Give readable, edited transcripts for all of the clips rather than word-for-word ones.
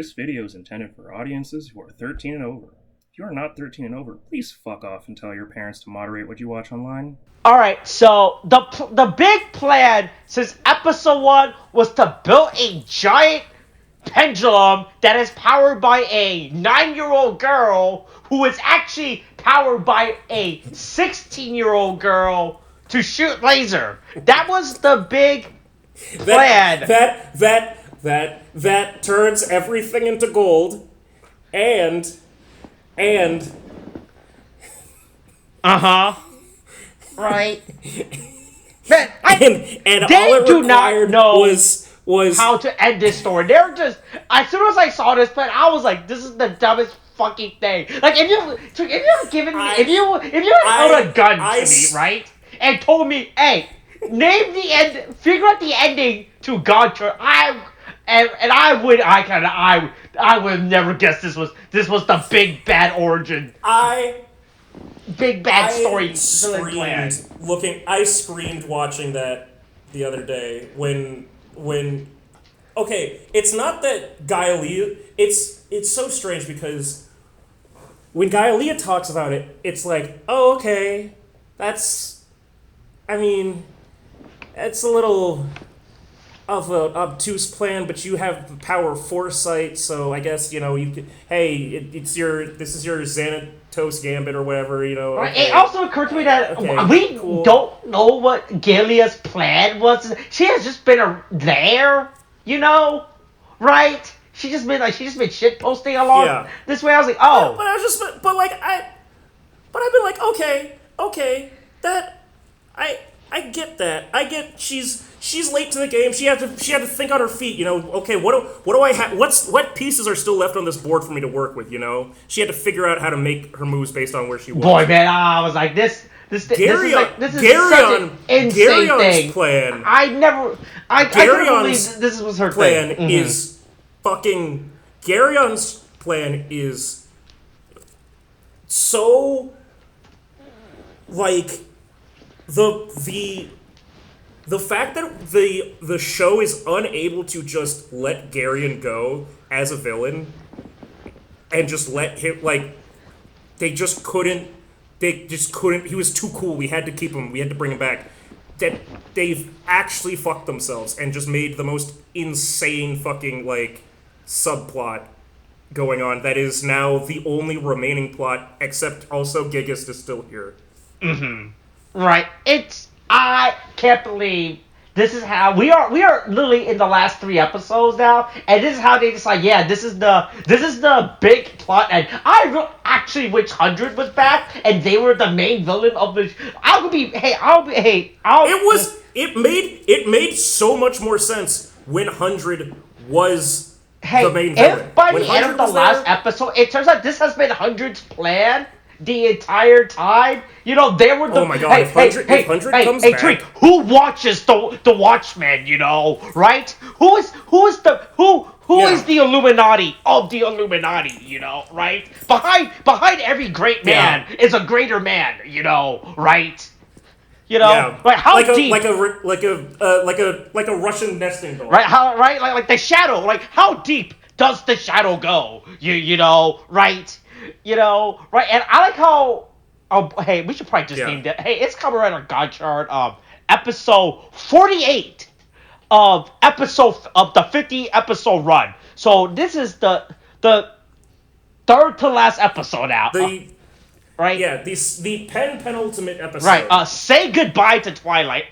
This video is intended for audiences who are 13 and over. If you are not 13 and over, please fuck off and tell your parents to moderate what you watch online. Alright, so the big plan since episode 1 was to build a giant pendulum that is powered by a 9-year-old girl who is actually powered by a 16-year-old girl to shoot laser. That was the big plan. That turns everything into gold, and right. Man, and they all it do not required know was how to end this story. They're just, as soon as I saw this plan, I was like, this is the dumbest fucking thing. Like, if you had given me, if you had held a gun to me, right, and told me, hey, name the end, figure out the ending to Gotchard, I would have never guessed this was the big bad origin. Big bad story. I screamed watching that the other day when okay, it's not that Gaia, it's so strange because when Gaia talks about it, it's like, oh, okay, it's a little of an obtuse plan, but you have the power of foresight, so I guess, you could, hey, this is your Xanatos Gambit or whatever, Right. Okay. It also occurred to me that we don't know what Galia's plan was. She has just been there, right? She's just been shit posting along this way. I was like, oh. But I've been like, okay, that, I get that. I get she's late to the game. She had to think on her feet. Okay, what do I have? What pieces are still left on this board for me to work with? She had to figure out how to make her moves based on where she was. Boy, man, I was like, this is such an insane thing. Plan. I couldn't believe this was her plan. Thing. Is fucking Garion's plan is so like. The fact that the show is unable to just let Garion go as a villain and just let him, they just couldn't, he was too cool, we had to keep him, we had to bring him back, that they've actually fucked themselves and just made the most insane fucking, subplot going on that is now the only remaining plot, except also Gigas is still here. Mm-hmm. Right. I can't believe this is how we are literally in the last 3 episodes now, and this is how they decide, this is the big plot, and I actually wish 100 was back and they were the main villain of the It made so much more sense when 100 was the main villain. If by the end of the last episode it turns out this has been 100's plan the entire time, they were the. Oh my god! If 100 comes back, Tariq, who watches the Watchmen? Right? Who is the Illuminati of the Illuminati? Right? Behind every great man is a greater man. Right? Right? How deep? Like a Russian nesting doll. Right? Right? Like the shadow. Like how deep does the shadow go? Right? Right, and I like how. Oh, hey, we should probably just name that. Hey, it's Kamen Rider Gotchard, episode 48 of the 50 episode run. So this is the third to last episode now. Right? Yeah, the penultimate episode. Right. Say goodbye to Twilight.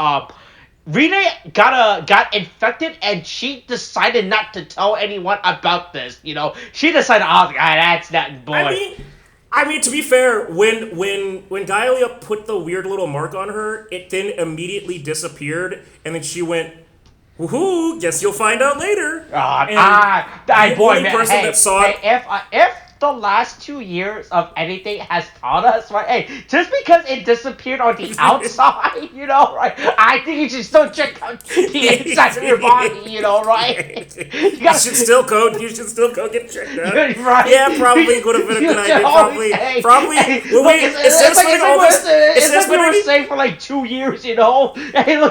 Rita got infected, and she decided not to tell anyone about this. She decided, that's not boy. I mean, to be fair, when Gaia put the weird little mark on her, it then immediately disappeared, and then she went, "Woohoo! Guess you'll find out later." If the last 2 years of anything has taught us, right? Hey, just because it disappeared on the outside, right? I think you should still check out the inside of your body, right? You should still go get checked out. Right? Yeah, probably would have been a good idea. Probably. It's like we were saying for 2 years, Hey, look,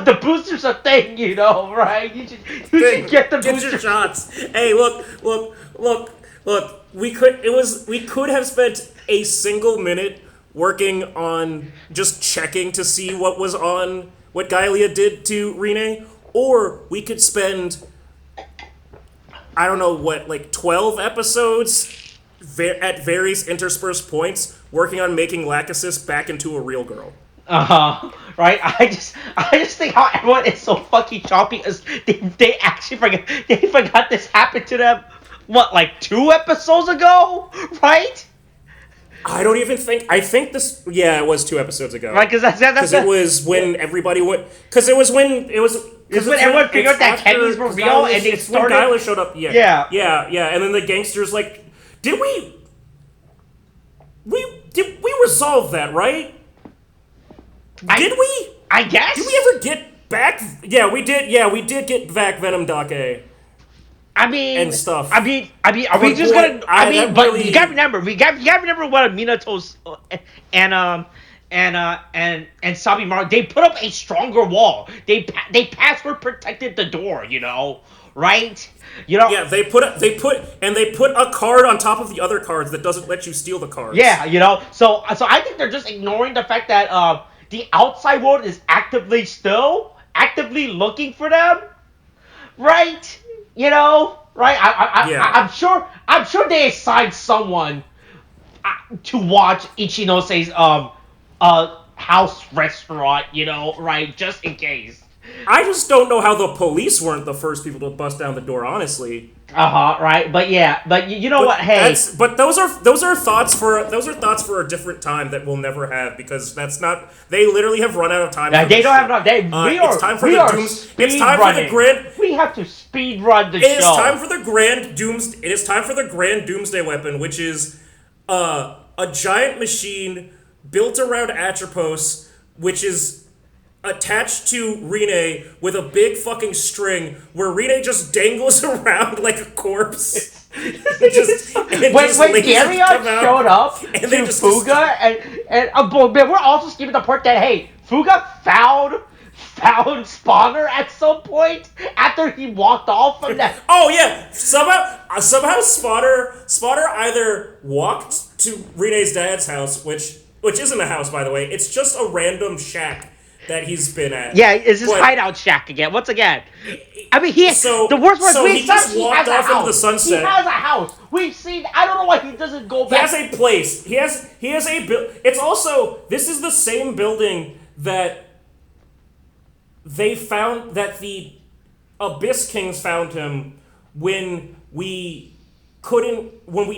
the booster's a thing, right? You should get the booster your shots. Hey, look. look. We could have spent a single minute working on just checking to see what was on what Gaelia did to Rine, or we could spend, I don't know what, like 12 episodes at various interspersed points working on making Lachesis back into a real girl. Right? I just think how everyone is so fucking choppy is they actually forgot this happened to them, what, like 2 episodes ago? Right? I don't even think. I think this. Yeah, it was 2 episodes ago. Right, because it was when everybody went. Because it was when everyone figured out that Kenny's were real, and they started. When Gaelia showed up. Yeah, and then the gangsters like, did we resolve that, right? Did we? I guess. Did we ever get back? Yeah, we did. Yeah, we did get back Venom Dake. And stuff. Are we just gonna? But you gotta remember, we gotta remember what Minato's and Sabimaru, they put up a stronger wall. They password protected the door. You know, right? You know. Yeah, they put a card on top of the other cards that doesn't let you steal the cards. Yeah, you know. So I think they're just ignoring the fact that the outside world is actively looking for them, right? You know, right? I'm sure they assigned someone to watch Ichinose house restaurant, you know, right? Just in case. I just don't know how the police weren't the first people to bust down the door, honestly. Right. But yeah, but you know what? Hey, but those are thoughts for a different time that we'll never have, because that's not. They literally have run out of time. They don't have enough. It's time for the grand. We have to speed run the show. It is time for the grand doomsday weapon, which is a giant machine built around Atropos, which is attached to Rine with a big fucking string, where Rine just dangles around like a corpse. When Garyon showed up to Fuga, and we're also skipping the part that, hey, Fuga found Spawner at some point after he walked off from that. Oh yeah, somehow Spawner either walked to Rine's dad's house, which isn't a house, by the way. It's just a random shack that he's been at. Yeah, it's his hideout shack again. Once again, I mean, the worst part is he just walked off into the sunset. He has a house. We've seen. I don't know why he doesn't go back. He has a place. He has a. It's also, this is the same building that they found, that the Abyss Kings found him when we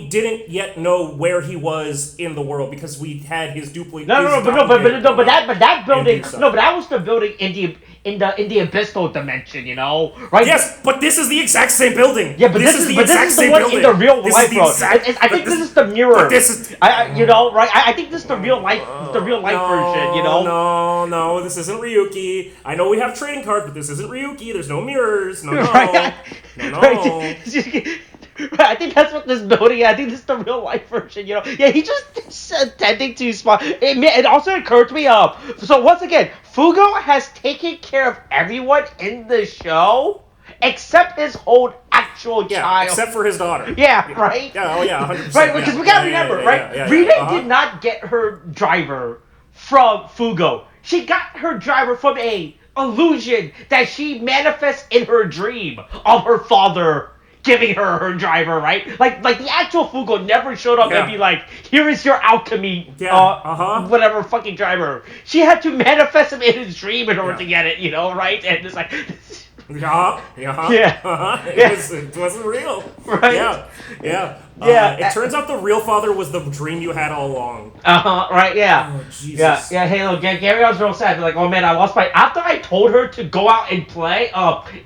didn't yet know where he was in the world, because we had his duplicate. But that building. But that was the building in the abyssal dimension, you know, right? Yes, but this is the exact same building. Yeah, but this is the one building in the real life world. I think this is the mirror. But this is, you know, right? I think this is the real life, version, you know. No, this isn't Ryuki. I know we have trading cards, but this isn't Ryuki. There's no mirrors. No. I think that's what this building is. I think this is the real life version, you know. Yeah, he just attending to spawn. It also occurred to me, so once again, Fugo has taken care of everyone in the show except his own actual child. Except for his daughter. Yeah, right? Yeah, 100%. Right, because we gotta remember, right? Rita did not get her driver from Fugo. She got her driver from a illusion that she manifests in her dream of her father giving her driver, right? Like the actual Fugo never showed up and be like, here is your alchemy, whatever fucking driver. She had to manifest him in his dream in order to get it, you know, right? And it's like... It wasn't real. Right? Yeah. It turns out the real father was the dream you had all along. Right, yeah. Oh, Jesus. Yeah, hey, look, Gary was real sad. Like, oh man, I lost my... After I told her to go out and play,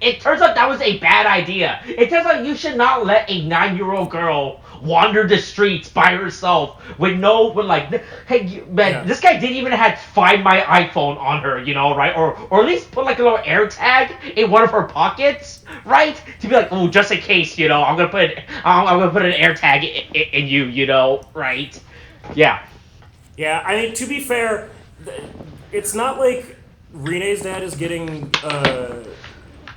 it turns out that was a bad idea. It turns out you should not let a 9-year-old girl wander the streets by herself with this guy didn't even have Find My iPhone on her, you know, right? Or at least put like a little air tag in one of her pockets, right? To be like, oh, just in case, you know, I'm gonna put an air tag in you, you know, right? Yeah. Yeah, I mean, to be fair, it's not like Rine's dad is getting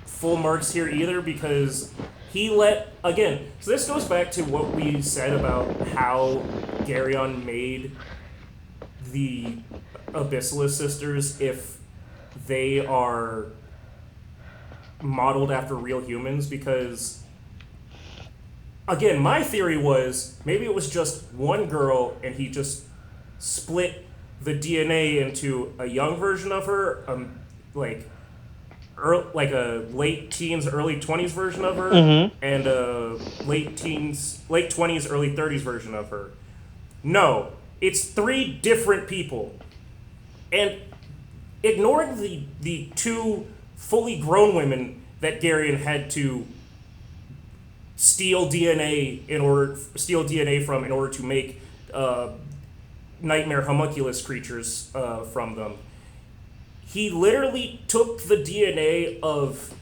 full marks here either, because he let, again, so this goes back to what we said about how Garyon made the Abyssala sisters if they are modeled after real humans, because, again, my theory was maybe it was just one girl and he just split the DNA into a young version of her, like a late teens, early 20s version of her, and a late 20s, early 30s version of her. No, it's 3 different people. And ignoring the 2 fully grown women that Garyon had to steal DNA from in order to make nightmare homunculus creatures from them. He literally took the DNA of,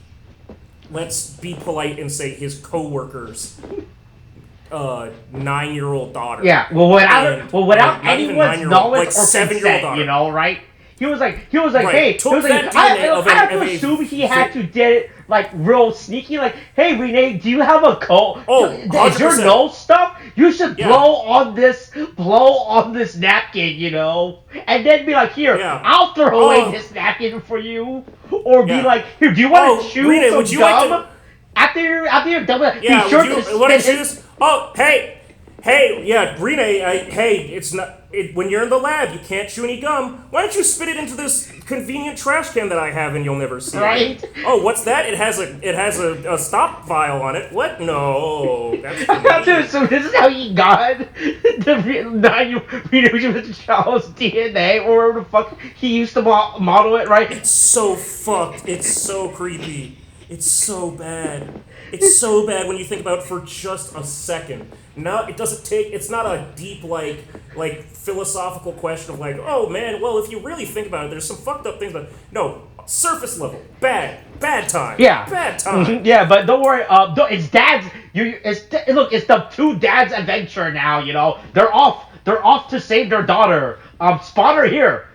let's be polite and say, his co-worker's 9-year-old daughter. Yeah, without anyone's knowledge like or 7-year-old consent, daughter. you know, right? He was like, Right. hey, Took he was like, that DNA I have to assume he had to did it like real sneaky. Like, hey, Renee, do you have a code? Oh, is your 100%. nose stuff? You should Yeah. blow on this napkin, you know, and then be like, here, Yeah. I'll throw away Oh. this napkin for you, or be Yeah. like, here, do you want to chew Renee, some would you gum? like to... After you're done with it, Yeah, be sure would to you want to spit choose? Oh, hey, yeah, Renee, it's not... when you're in the lab, you can't chew any gum. Why don't you spit it into this convenient trash can that I have and you'll never see Right? it? Oh, what's that? It has a stop vial on it. What? No. That's for Dude, me. so this is how he got the non-reduction with the child's DNA, or whatever the fuck he used to model it, right? It's so fucked. It's so creepy. It's so bad. It's so bad when you think about it for just a second. No, it doesn't take. It's not a deep like philosophical question of like, oh man, well if you really think about it, there's some fucked up things. But no, surface level, bad time. Yeah. Bad time. Yeah, but don't worry. It's dad's. Look, it's the 2 dads' adventure now. You know, they're off to save their daughter. Spot her here.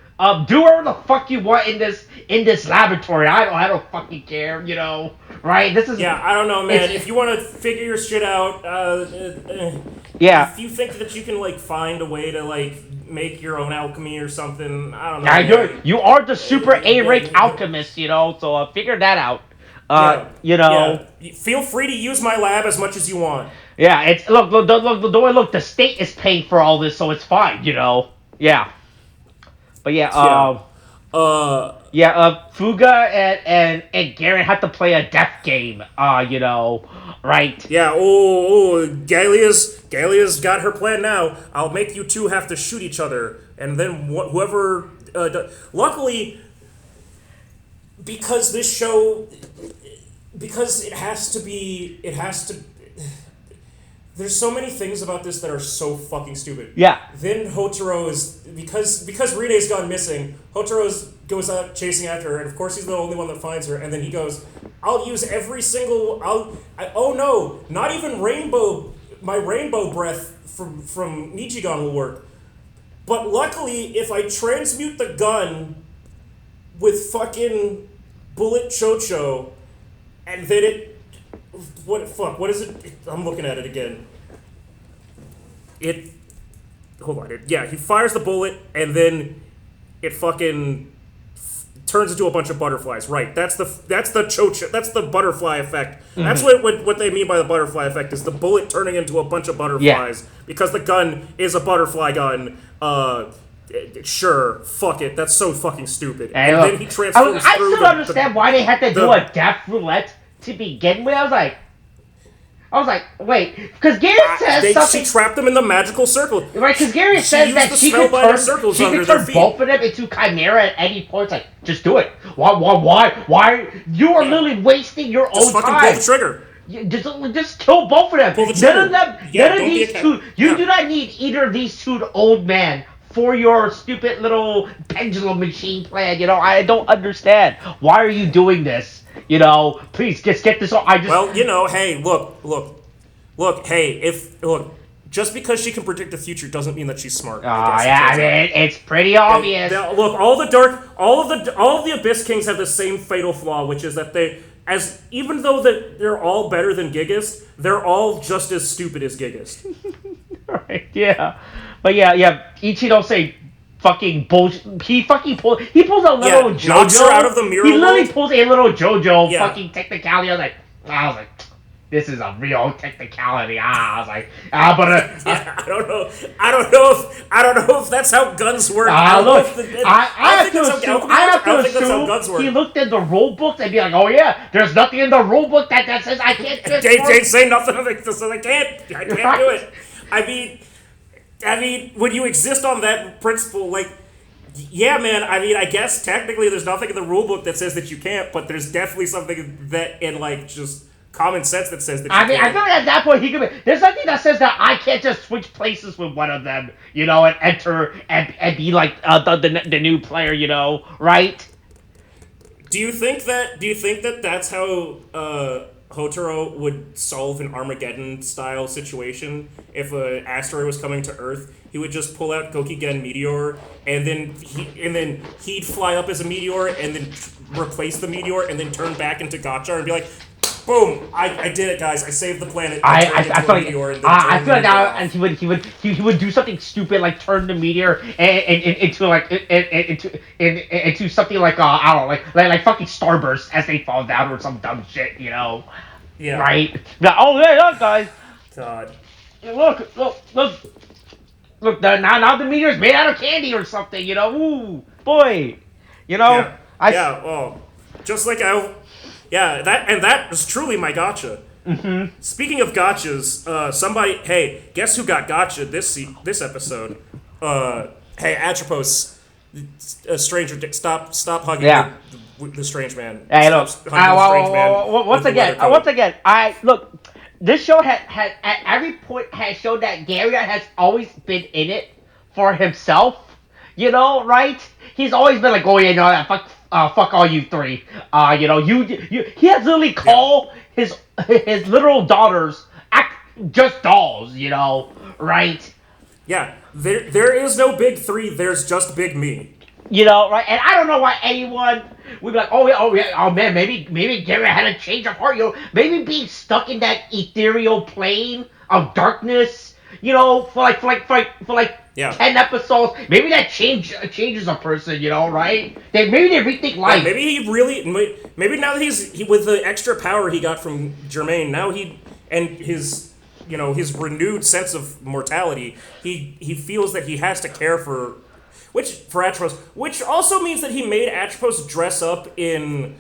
Do whatever the fuck you want in this laboratory. I don't fucking care. You know, right? This is. Yeah, I don't know, man. If you want to figure your shit out, Yeah. if you think that you can like find a way to like make your own alchemy or something, I don't know. Yeah, you are the super A-rank alchemist, you know. So figure that out. You know. Yeah. Feel free to use my lab as much as you want. Yeah, it's look, the state is paying for all this, so it's fine, you know. Yeah. But Fuga and Garen had to play a death game, you know, right? Yeah, Gallia's got her plan now. I'll make you 2 have to shoot each other, and then whoever... luckily, because this show... Because it has to... There's so many things about this that are so fucking stupid. Yeah. Then Hotaro is... Because Rine's gone missing, Hotaro goes out chasing after her, and of course he's the only one that finds her, and then he goes, I'll use every single... oh no, not even my rainbow breath from Nichigan will work. But luckily, if I transmute the gun with fucking Bullet Chocho, and then it... What is it? I'm looking at it again. Hold on. He fires the bullet, and then it fucking turns into a bunch of butterflies. Right. That's the chocho. That's the butterfly effect. Mm-hmm. That's what they mean by the butterfly effect, is the bullet turning into a bunch of butterflies. Yeah. Because the gun is a butterfly gun. Sure, fuck it. That's so fucking stupid. And then he transforms I still understand why they had to do a death roulette to begin with. I was like, wait, because Gary says something. She trapped them in the magical circle. Right, because Gary says that she could turn both of them into chimera at any point. It's like, just do it. Why? You are literally wasting your own time. Just fucking pull the trigger. Just kill both of them. Pull the trigger. None of these two. You do not need either of these 2 old men for your stupid little pendulum machine plan. You know, I don't understand. Why are you doing this? You know, please just get this on. Well, you know, hey, look. Just because she can predict the future doesn't mean that she's smart. It's pretty obvious. Look, all of the Abyss Kings have the same fatal flaw, which is that even though that they're all better than Gigas, they're all just as stupid as Gigas. Right, yeah. But yeah, Ichido say fucking bullshit. He pulls a little JoJo. Knocks her out of the mirror He literally world. pulls a little JoJo Yeah. fucking technicality. I was like, this is a real technicality. I was like, Yeah, I don't know if that's how guns work. look, I don't think that's how guns work. He looked in the rule books and be like, oh yeah, there's nothing in the rule book that says I can't transform. They say nothing that says I can't do it. I mean, when you exist on that principle, like, yeah, man. I mean, I guess technically there's nothing in the rule book that says that you can't, but there's definitely something that in like just common sense that says that you can't. I feel like at that point he could be. There's nothing that says that I can't just switch places with one of them, you know, and enter and be like the new player, you know, right? Do you think that that's how Hotaro would solve an Armageddon-style situation if an asteroid was coming to Earth? He would just pull out Gokigen Meteor, and then he'd fly up as a meteor, and then replace the meteor, and then turn back into Gotchard and be like, "Boom! I did it, guys! I saved the planet." I feel like now, and he would do something stupid like turn the meteor into something like I don't know, like fucking starburst as they fall down or some dumb shit, you know? Yeah. Right? Oh yeah, look, guys. God. Look! Now the meteor's made out of candy or something, you know? Ooh, boy, you know? Yeah. Just like that is truly my gotcha. Mm-hmm. Speaking of gotchas, hey, guess who got gotcha this episode? Hey, Atropos, a stranger, stop hugging the strange man. Hey, look. Once Once again, look. This show had at every point has shown that Gary has always been in it for himself. You know, right? He's always been like, oh yeah, no, fuck all you three. You know, you he has literally called his literal daughters just dolls. You know, right? Yeah, there is no big three. There's just big me. You know, right? And I don't know why anyone would be like, oh man, maybe Gary had a change of heart. You know, maybe being stuck in that ethereal plane of darkness. You know, for like 10 episodes, maybe that changes a person, you know, right? Maybe they rethink life. Yeah, maybe now that he with the extra power he got from Jermaine, now his renewed sense of mortality, he feels that he has to care for Atropos, which also means that he made Atropos dress up in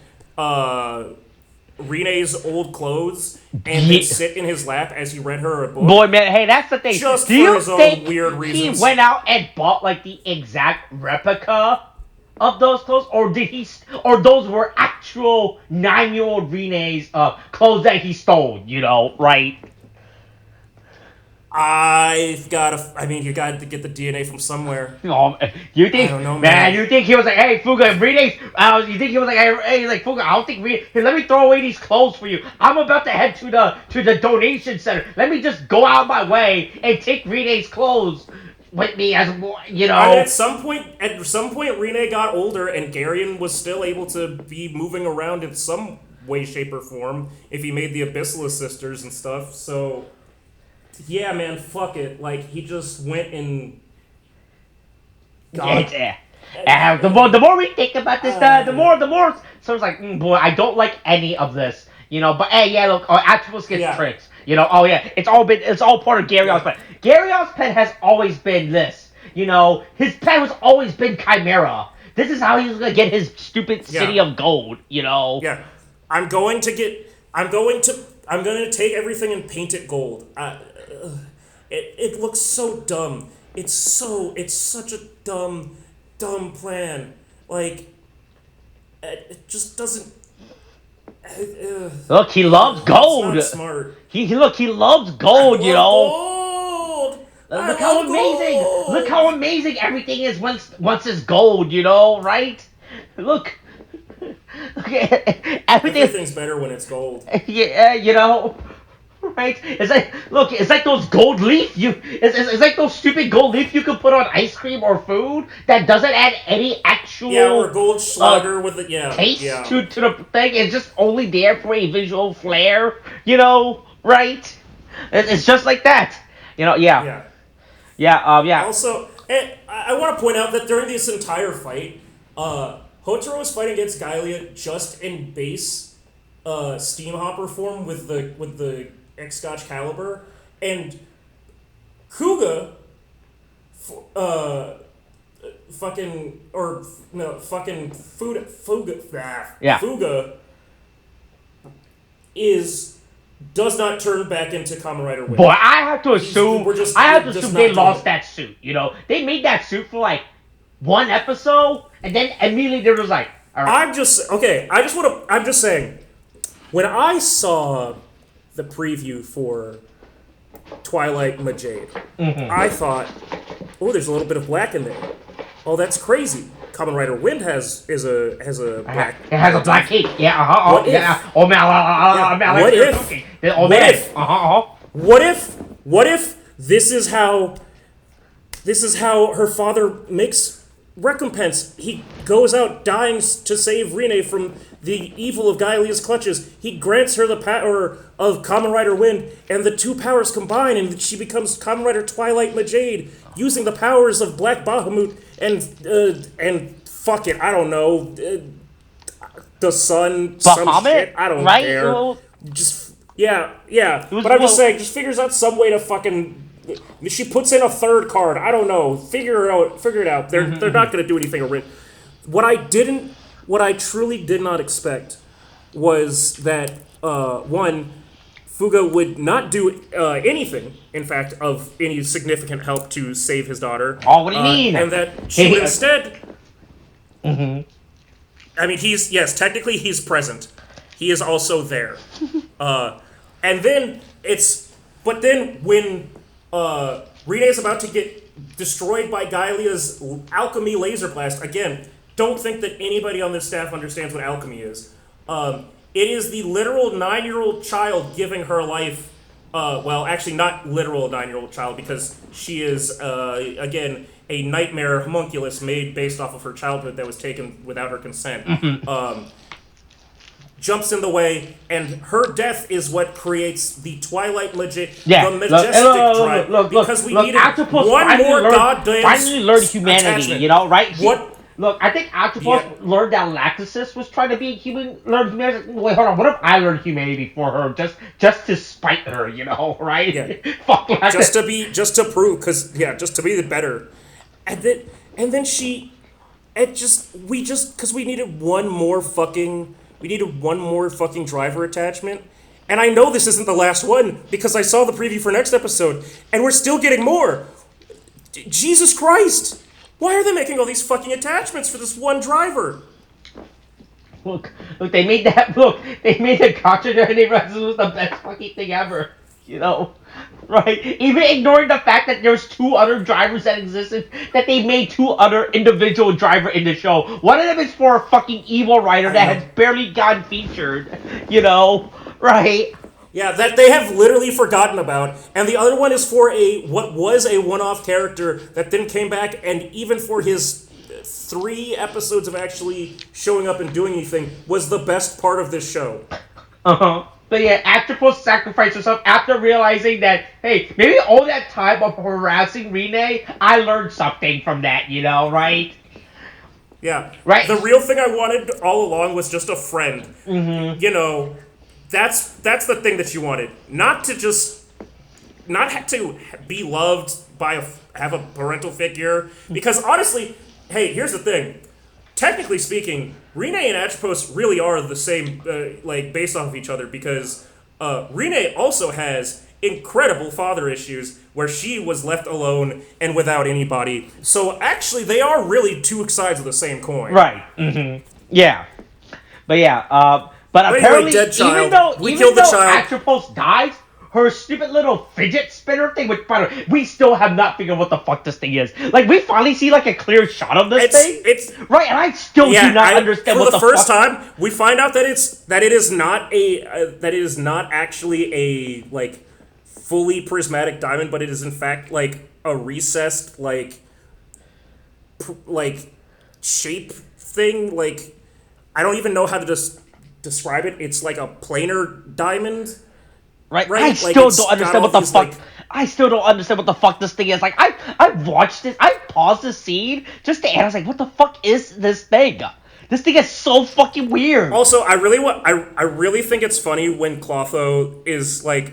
Renee's old clothes and then sit in his lap as he read her a book. Boy, man, hey, that's the thing. Just Do for you his think own weird reasons. he went out and bought like the exact replica of those clothes, or those were actual 9-year-old Renee's clothes that he stole? You know, right? You got to get the DNA from somewhere. You think? I don't know, man. You think he was like, hey, Fuga, Renee's? You think he was like, hey, like Fuga? I don't think Here, let me throw away these clothes for you. I'm about to head to the donation center. Let me just go out my way and take Renee's clothes with me as you know. At some point, Renee got older, and Garion was still able to be moving around in some way, shape, or form if he made the Abyssal sisters and stuff. So. Yeah, man, fuck it. Like, he just went and... God. The more we think about this, the more... So it's like, boy, I don't like any of this. You know, but hey, yeah, look, Atropos gets tricks. You know, it's all part of Garion's plan. Garion's plan has always been this. You know, his plan has always been Chimera. This is how he's gonna get his stupid city of gold, you know? Yeah. I'm going to take everything and paint it gold. It looks so dumb. It's such a dumb plan. Like, it just doesn't. Look, he loves gold. It's not smart. He loves gold. You know. Gold. Look how amazing everything is once it's gold. You know, right? Look. Everything's better when it's gold. Yeah, you know. Right? It's like, look, it's like those gold leaf it's like those stupid gold leaf you can put on ice cream or food that doesn't add any actual or Goldschlager with the taste to the thing. It's just only there for a visual flair, right? It's just like that, Yeah. yeah. Also, I want to point out that during this entire fight, Hotaro was fighting against Galia just in base steam hopper form with the X-Scotch caliber, and Kuga Fuga does not turn back into Kamen Rider Wind. Boy, I have to assume they lost it. that suit. They made that suit for like one episode, and then immediately they was like, all right. I'm just saying, when I saw the preview for Twilight Majade, I thought, oh, there's a little bit of black in there. Oh, that's crazy. Kamen Rider Wind has a black. It has a black cape. Yeah. What if? Yeah. Oh man. What if this is how her father makes recompense? He goes out dying to save Rine from the evil of Gaelia's clutches. He grants her the power of Kamen Rider Wind, and the two powers combine, and she becomes Kamen Rider Twilight Majade, using the powers of Black Bahamut and fuck it, I don't know, the sun, some shit, I don't care. Well, just yeah. But I'm just saying, just figures out some way to fucking. She puts in a third card. I don't know. Figure it out. They're not gonna do anything original. What I truly did not expect was that one, Fuga would not do anything, in fact, of any significant help to save his daughter. Oh, what do you mean? And that she would instead. I mean, technically he's present. He is also there. And then but then when Rine is about to get destroyed by Gaelia's alchemy laser blast, again, don't think that anybody on this staff understands what alchemy is. It is the literal 9-year-old child giving her life. Well, actually, not literal 9-year-old child, because she is, again, a nightmare homunculus made based off of her childhood that was taken without her consent. Jumps in the way, and her death is what creates the Twilight majestic drive. Because we needed one more goddamn finally learned humanity, attachment. Right? Look, I think Octopus learned that Lactasis was trying to be learn humanity. Wait, hold on. What if I learned humanity for her, just to spite her, right? Yeah. Fuck Lactasis. just to prove, because be the better. And then because we needed one more fucking driver attachment. And I know this isn't the last one because I saw the preview for next episode, and we're still getting more. Jesus Christ! Why are they making all these fucking attachments for this one driver? Look, they made that. Look, they made the Gotchard and they realized it was the best fucking thing ever. Right? Even ignoring the fact that there's two other drivers that existed, that they made two other individual driver in the show. One of them is for a fucking evil rider that has barely gotten featured. Right? Yeah, that they have literally forgotten about. And the other one is for what was a one-off character that then came back, and even for his 3 episodes of actually showing up and doing anything, was the best part of this show. But yeah, Octopus sacrificed herself after realizing that, hey, maybe all that time of harassing Rine, I learned something from that, right? Yeah. Right. The real thing I wanted all along was just a friend. That's the thing that you wanted. Not have to be loved by have a parental figure. Because honestly, hey, here's the thing. Technically speaking, Rine and Atropos really are the same, based off of each other, because Rine also has incredible father issues where she was left alone and without anybody. So actually, they are really two sides of the same coin. Right. Yeah. But yeah, but apparently, dead child. even though Atropos dies, her stupid little fidget spinner thing, which, by the way, we still have not figured out what the fuck this thing is. Like, we finally see, like, a clear shot of this thing. Right, and I still do not understand what the fuck. For the first time, we find out that it is not actually a, like, fully prismatic diamond, but it is, in fact, like, a recessed, like shape thing. Like, I don't even know how to describe it. It's like a planar diamond. Right? I still don't understand what the fuck. Like, I still don't understand what the fuck this thing is. Like, I watched this. I paused the scene just to ask, like, what the fuck is this thing? This thing is so fucking weird. Also, I really think it's funny when Clotho is, like,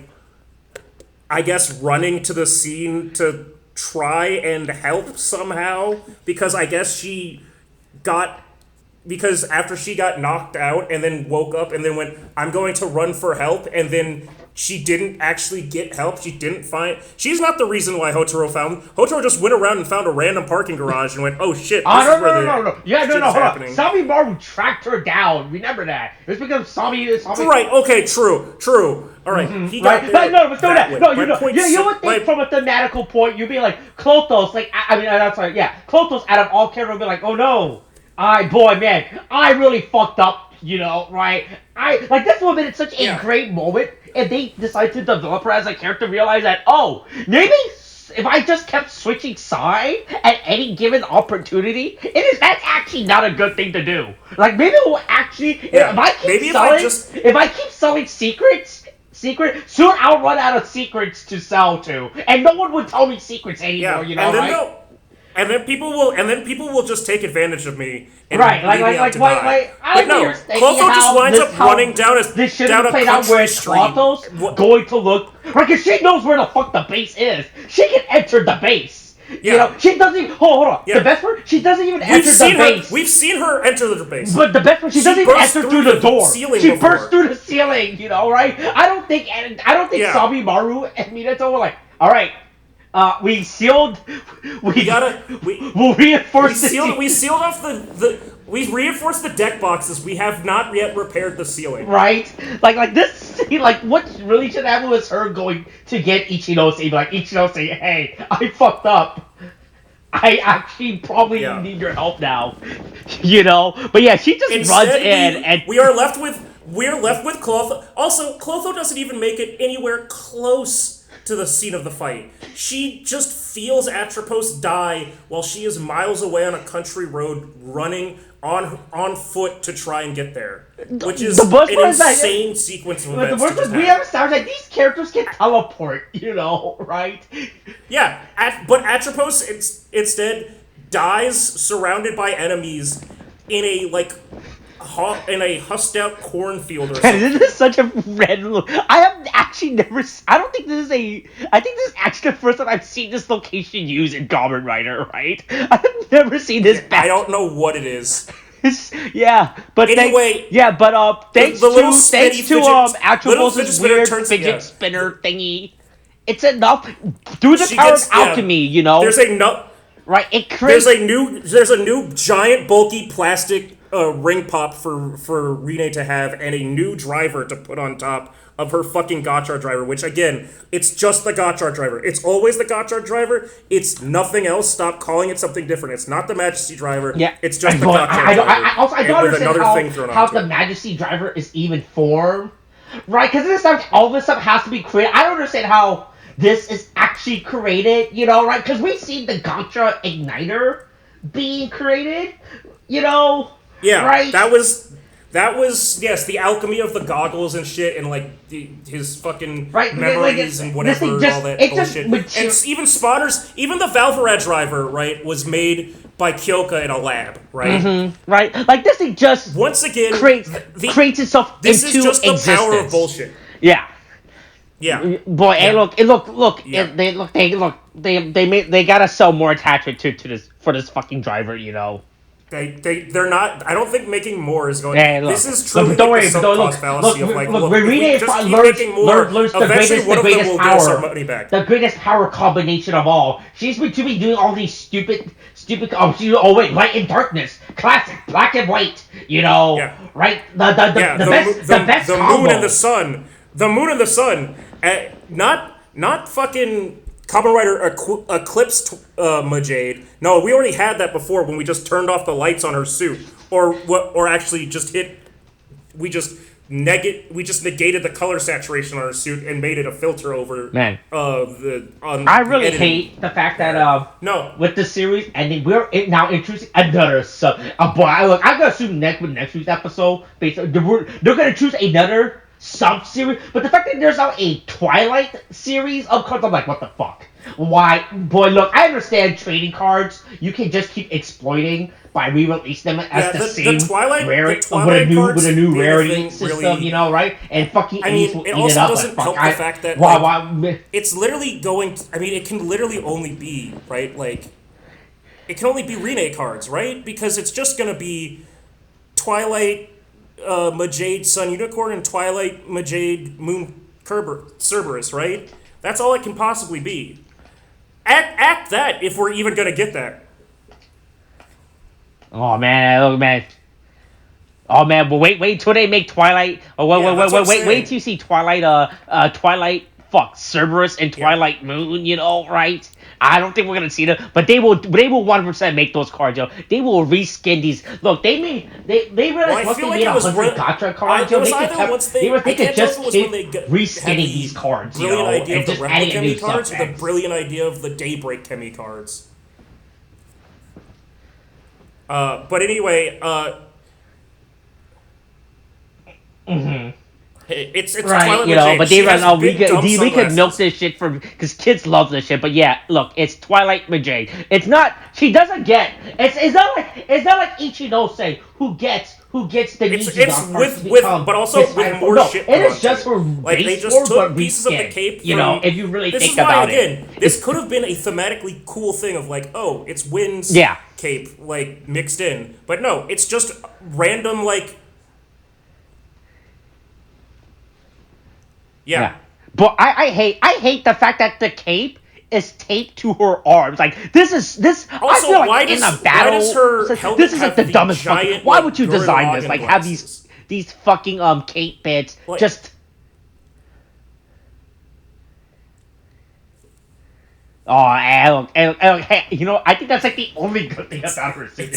I guess, running to the scene to try and help somehow, because I guess because after she got knocked out and then woke up and then went, I'm going to run for help, and then she didn't actually get help. She's not the reason why Hotaro just went around and found a random parking garage and went, oh shit, this is where no. Yeah, no, hold on. Sami Maru tracked her down. Remember that. It was because Sami... Right, okay, true. Alright, he got there. You would think from a thematical point, you'd be like, Clothos, like, I mean, that's right, yeah. Clothos out of all characters would be like, oh no. I really fucked up, right? This woman is such a great moment, and they decide to develop her as a character, realize that, oh, maybe if I just kept switching side at any given opportunity, that's actually not a good thing to do. Like, maybe it will actually, if I keep selling secrets, soon I'll run out of secrets to sell to, and no one would tell me secrets anymore, right? And then people will just take advantage of me. And right, I no, Clotho just winds up running down a country street. Clotho's going to look, right? Because she knows where the fuck the base is. She can enter the base. Yeah. She doesn't even... Hold on. Yeah. The best part, she doesn't even enter the base. We've seen her enter the base. But the best part, she doesn't even enter through the door. She burst through the ceiling, right? I don't think Sami Maru and Minato were like, all right, we reinforced we reinforced the deck boxes. We have not yet repaired the ceiling. Right? Like this scene, like what really should happen was her going to get Ichinose, like Ichinose, hey, I fucked up. I actually probably need your help now. But yeah, she just runs in and we're left with Clotho. Also, Clotho doesn't even make it anywhere close to the scene of the fight. She just feels Atropos die while she is miles away on a country road running on foot to try and get there. Which is an insane sequence of events. The worst is we have established that these characters can teleport, right? Yeah, but Atropos instead dies surrounded by enemies in a husked out cornfield or something. This is such a red look. I have actually never... I don't think this is I think this is actually the first time I've seen this location used in Kamen Rider, right? I've never seen this back. I don't know what it is. But anyway... thanks to Atropos' weird fidget spinner thingy, it's enough. Through the power of alchemy, There's enough... Right, it creates... There's a new giant bulky plastic ring pop for Rine to have, and a new driver to put on top of her fucking Gotchard driver, which again, it's just the Gotchard driver. It's always the Gotchard driver. It's nothing else. Stop calling it something different. It's not the Majesty driver. Yeah. It's just the Gotchard driver. I don't understand how the Majesty driver is even formed. Right, because all this stuff has to be created. I don't understand how this is actually created, right? Because we've seen the Gotcha Igniter being created, Yeah, right? That was yes, the alchemy of the goggles and shit, and his fucking memories and whatever, all that bullshit. And even spawners, even the Valvarad driver, right, was made by Kyoka in a lab, right? Mm-hmm, right, like this thing just once again creates itself into existence. This is just the power of bullshit. Yeah. Yeah. Boy, yeah. Look. They gotta sell more attachment to this for this fucking driver, They're not. I don't think making more is going. Hey, this is truly the sunk-cost fallacy of we just keep making more. Eventually, one of them will get us our money back. The greatest power combination of all. She's been to be doing all these stupid. Oh wait, Light and Darkness, classic, black and white. Right? The best the combo. moon and the sun. The moon and the sun. not fucking Kamen Rider Eclipse Majade. No, we already had that before when we just turned off the lights on her suit, or actually just we just negated the color saturation on her suit and made it a filter over. Man, I really hate the fact that no, with the series, and then we're now introducing another sub. Boy, I'm gonna assume next week's episode, basically, they're gonna choose another sub series. But the fact that there's now a Twilight series of cards, I'm like, what the fuck? Why, boy? Look, I understand trading cards. You can just keep exploiting by re-releasing them as the same Twilight with a new rarity system, really, you know, right? And fucking it will eat also it up. doesn't help the fact that it's literally going. It can literally only be right. Like, it can only be Rene cards, right? Because it's just gonna be Twilight, Majade Sun Unicorn, and Twilight Majade Moon Cerberus, right? That's all it can possibly be. Act that if we're even gonna get that. Oh man, but wait till they make Twilight. Oh, wait till you see Twilight. Twilight, Cerberus and Twilight Moon. You know, right? I don't think we're gonna see them, but they will 100% make those cards, yo. They will reskin these. Look, they realized once they made 100 Gotchard cards, yo, they could just keep reskinning these cards, brilliant yo, idea and of just the adding a new Replica cards, or the subtext. brilliant idea of the Daybreak Chemi cards. But anyway, it's right, Twilight you know, Majade. but they run. Oh, we could milk sunglasses. this shit because kids love this shit. But yeah, look, it's Twilight Majade. It's not. She doesn't get. It's not like Ichinose who gets the It's with but also with more shit. It is just for like they just took pieces of the cape. You know, if you really this think is why, about again, it, this could have been a thematically cool thing of like, oh, it's Wynn's cape like mixed in, but no, it's just random like. Yeah. But I hate the fact that the cape is taped to her arms. Like this. Also, I feel like why in does, a battle, why does her helmet this is like have the dumbest giant, fucking. Why like, would you design this? Like have glasses? these fucking cape bits like, just. Oh, and hey, you know, I think that's like the only good thing about her suit.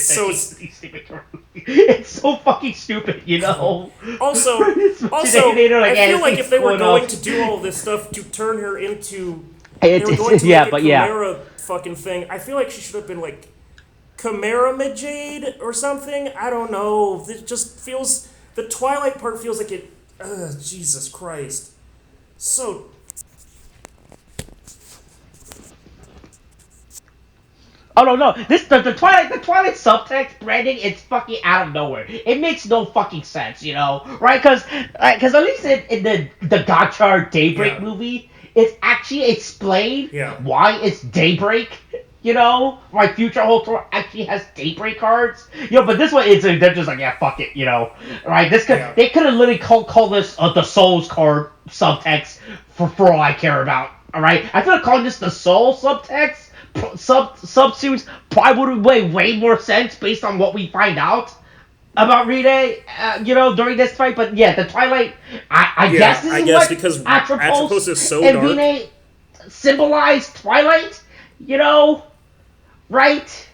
It's so fucking stupid, you know. Also, I feel like if they were going to do all this stuff to turn her into, Chimera fucking thing, I feel like she should have been like Chimera Majade or something. I don't know. It just feels the Twilight part feels like it. Jesus Christ, so. Oh no! The Twilight subtext branding, it's fucking out of nowhere. It makes no fucking sense, you know, right? Because at least in the Gotchard Daybreak movie, it's actually explained why it's Daybreak. You know, why Future Ultra actually has Daybreak cards. You know, but this one they're just like, yeah, fuck it, you know, right? They could have literally called this the Souls card subtext for all I care about. All right, I feel like calling this the Soul subtext. Subsuits probably would have made way more sense based on what we find out about Rene, you know, during this fight. But yeah, the Twilight, I guess this is what because Atropos is so and dark. Rene symbolize Twilight, you know, right?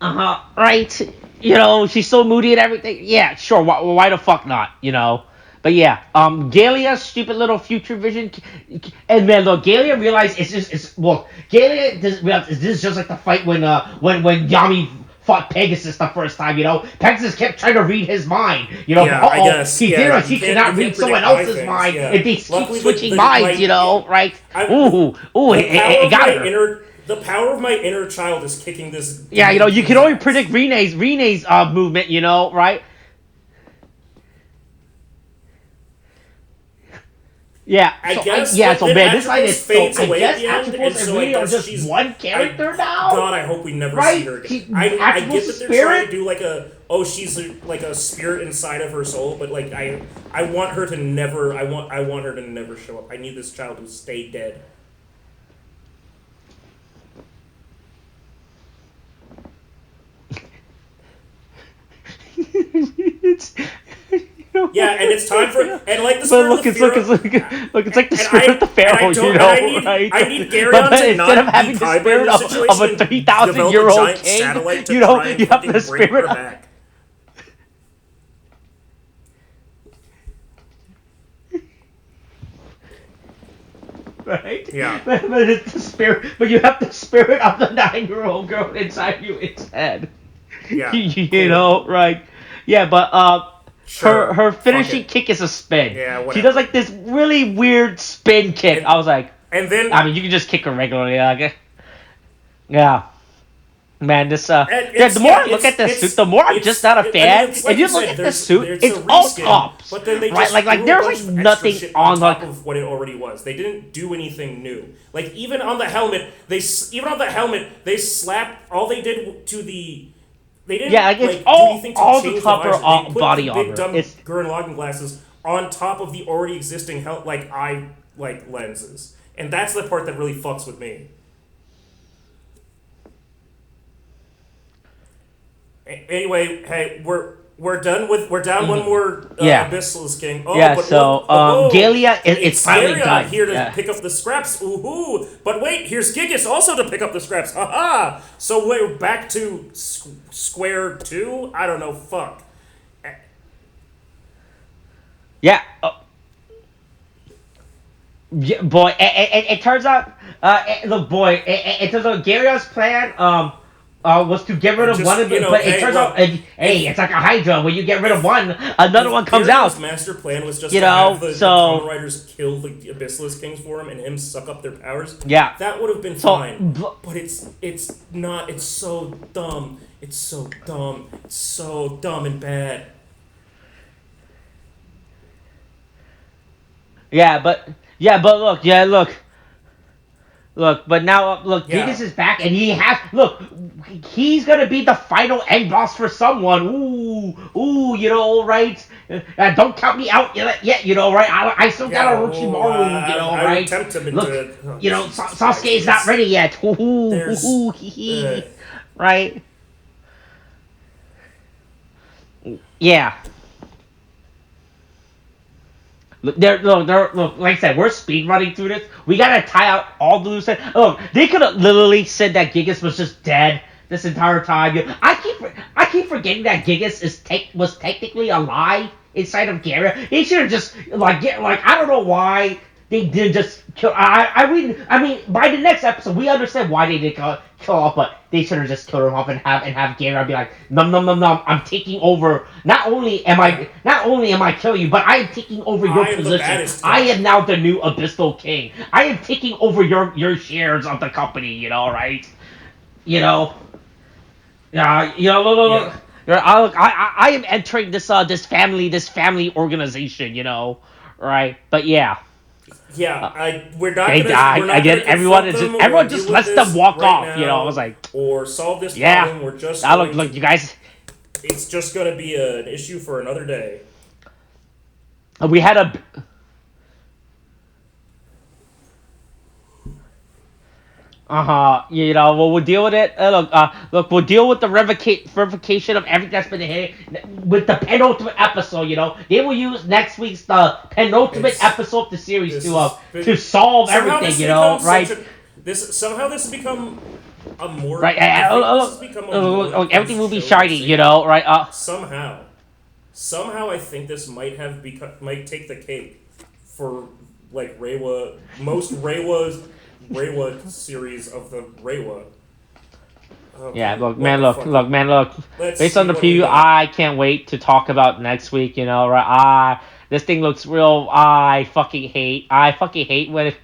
Right. You know, she's so moody and everything. Yeah, sure. Why the fuck not? You know. But yeah, Galia's stupid little future vision, and man, look, Galia realized Galia doesn't realize this is just like the fight when Yami fought Pegasus the first time, you know. Pegasus kept trying to read his mind, you know. I guess. He realized he cannot read someone else's mind if they keep switching minds, you know, right? It got her. The power of my inner child is kicking this. Yeah, you know, you can only predict Rene's movement, you know, right? Yeah, so man, this line is so. I guess Atropos and Rene are just one character now. God, I hope we never see her again. I get that they're trying to do like she's like a spirit inside of her soul, but like I want her to never. I want her to never show up. I need this child to stay dead. It's, you know, Yeah, and it's time for and like the But spirit look, of the it's Pharaoh. look, it's like the And spirit of the Pharaoh, you know, right? I need Garyon But to instead not of having be the Kaiba spirit in this of situation a and 3,000-year-old develop a giant king, satellite to you know, try and you have fucking the bring spirit her of. back. Right? Yeah. But it's the spirit. But you have the spirit of the 9-year-old girl inside you instead. Yeah. You Cool. know, right? Yeah, but Sure. her Fuck finishing it. kick is a spin. Yeah, She whatever. does like this really weird spin kick. And- I was like, And then I mean, you can just kick her regularly, like, yeah. Man, this the more I look at this suit, the more I'm just not a fan. it's like If you you look said, at there's this suit, it's it's a all reskin, cups, but then they right? just Like threw there's a bunch like of extra nothing shit on top like. of what it already was. They didn't do anything new. Like even on the helmet, they slapped. All they did to the they didn't Yeah, like it's do all anything to all the change top the visor. are They put body the big armor. dumb It's Gurren Lagann glasses on top of the already existing eye lenses, and that's the part that really fucks with me. Anyway, hey, we're down one more Yeah. Abyssal's King. Oh, Yeah, but so, look, oh, Galia is it's finally Garia done. here to Yeah. pick up the scraps. Ooh, but wait, here's Gigas also to pick up the scraps. Haha! So we're back to square two. I don't know. Fuck. Yeah. Yeah, boy, it turns out, look, boy, it turns out Gario's plan, was to get rid of Just, one of them, you know, but hey, it turns look, out, hey, it's like a Hydra. When you get rid of one, another one comes Garion's out. master plan was just You to know, have the so- Kamen Riders kill the Abyssalist Kings for him and him suck up their powers. Yeah. That would have been So, fine. But it's not. It's so dumb. It's so dumb. It's so dumb and bad. Yeah, but look, but now look, Yeah. Gigas is back, and he's gonna be the final end boss for someone. Ooh, you know, right? Don't count me out yet, you know, right? I still got Orochimaru, you know, I right? would tempt him into. Look, Oh, you know, Jesus Sasuke is not Christ. ready yet. There's- Right? Yeah. Look, look, like I said, we're speed running through this. We gotta tie out all the loose ends. Look, they could have literally said that Gigas was just dead this entire time. I keep forgetting that Gigas was technically alive inside of Garia. They should have just like I don't know why they did just kill. I mean, by the next episode, we understand why they did kill off, but they should have just killed him off and have Garia be like, no, I'm taking over. Not only am I killing you, but I am taking over your position. I am now the new Abyssal King. I am taking over your shares of the company. You know, right? You know. Yeah. You know. Look. I am entering this family organization. You know, right? But yeah. Yeah, we're not They gonna. die. We're not Again, gonna everyone just lets them walk off. Now, You know, I was like, or solve this yeah. problem. We're just Look, you guys. It's just gonna be an issue for another day. We had a. You know, well, we'll deal with it. Look, we'll deal with the revocation of everything that's been hit with the penultimate episode. You know, they will use next week's the penultimate episode of the series to solve everything. You know, right? This has become a more right. Everything will be shiny. You know, right? Somehow, I think this might take the cake for like most Reiwa series of the Reiwa. Okay, yeah, look, man. Based on the preview, I can't wait to talk about next week. You know, right? This thing looks real. I fucking hate when it.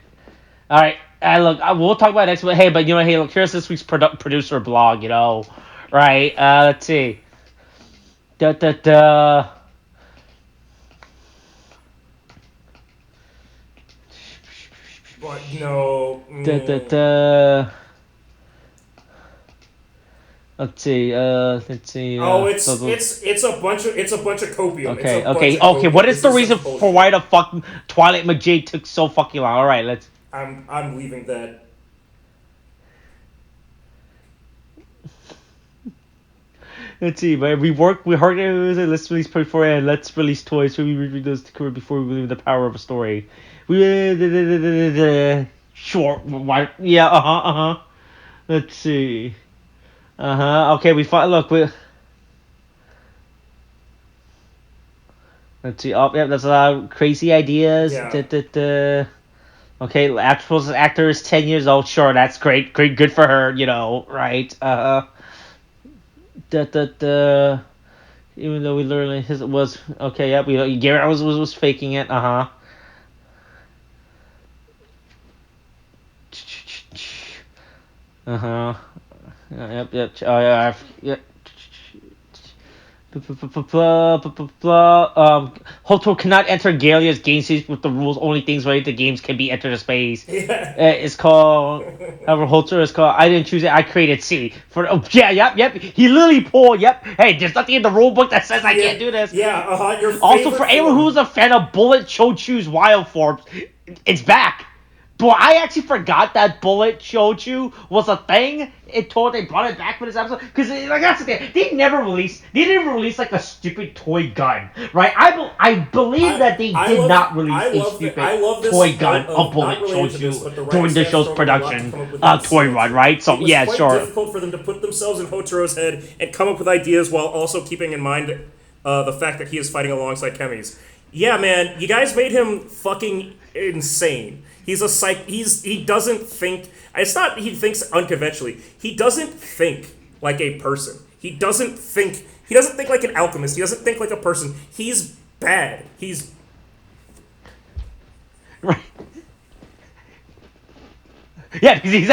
All right, look, we'll talk about it next week. Hey, but you know, hey, look, here's this week's producer blog. You know, right? Let's see. But no. Let's see. Oh, it's a bunch of copium. Okay. What is the reason for why the fuck Twilight McJ took so fucking long? All right, let's. I'm leaving that. Let's see, but we heard it. Let's release part 4 and let's release toys so we read those before we believe the power of a story. Short. Yeah. Let's see. Okay, we find. Look, let's see. Oh, yeah, that's a lot of crazy ideas. Yeah. Okay, actor is 10 years old. Sure, that's great. Good for her. Right? Even though we learned his was okay. Yep. Garrett was faking it. Yep. Yep. Hoto cannot enter Galia's game stage with the rules. Only things related to games can be entered as space. It's called. However, Hoto is called. I didn't choose it. I created C Yep. He literally pulled. Yep. Hey, there's nothing in the rule book that says I can't do this. Yeah. Your also, for anyone who's a fan of Bullet Chochu's wild forms, it's back. Boy, I actually forgot that Bullet Chochu was a thing. They brought it back for this episode because that's the thing. They didn't release like a stupid toy gun, right? I believe that they did not release a stupid toy gun of Bullet Chochu during the show's production toy run, right? So yeah, sure. It was quite difficult for them to put themselves in Hotaro's head and come up with ideas while also keeping in mind the fact that he is fighting alongside Kemi's. Yeah, man, you guys made him fucking insane. He's a he doesn't think. It's not he thinks unconventionally. He doesn't think like a person. He doesn't think like an alchemist. He doesn't think like a person. He's bad. He's right. Yeah, he